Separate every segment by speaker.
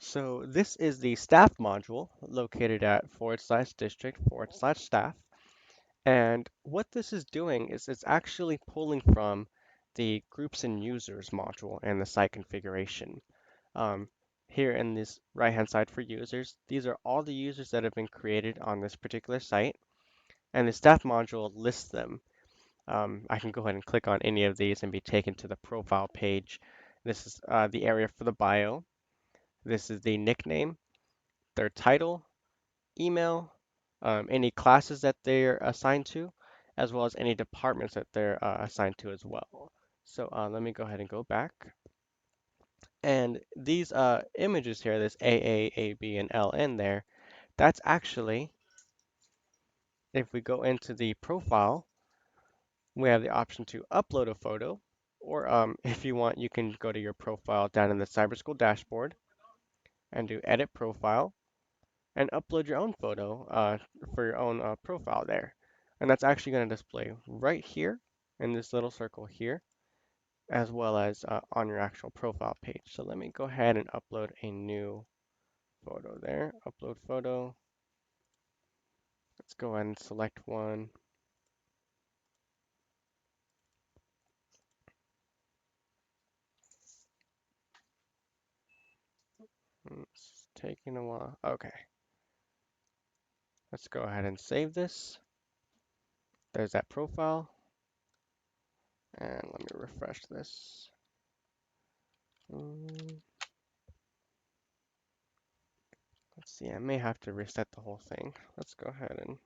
Speaker 1: So this is the staff module located at /district/staff. And what this is doing is it's actually pulling from the groups and users module and the site configuration. Um, Here in this right-hand side for users, these are all the users that have been created on this particular site, and the staff module lists them. I can go ahead and click on any of these and be taken to the profile page. This is the area for the bio. This is the nickname, their title, email, any classes that they're assigned to, as well as any departments that they're assigned to as well. So let me go ahead and go back. And these images here, this AA, AB, and LN there, that's actually, if we go into the profile, we have the option to upload a photo, or if you want, you can go to your profile down in the Cyberschool dashboard and do edit profile and upload your own photo for your own profile there. And that's actually going to display right here in this little circle here, as well as on your actual profile page. So let me go ahead and upload a new photo there. Upload photo. Let's go ahead and select one. It's taking a while. Okay, let's go ahead and save this. There's that profile. And let me refresh this. Mm, let's see, I may have to reset the whole thing. Let's go ahead and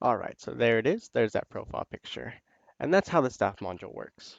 Speaker 1: all right, so there it is. There's that profile picture. And that's how the staff module works.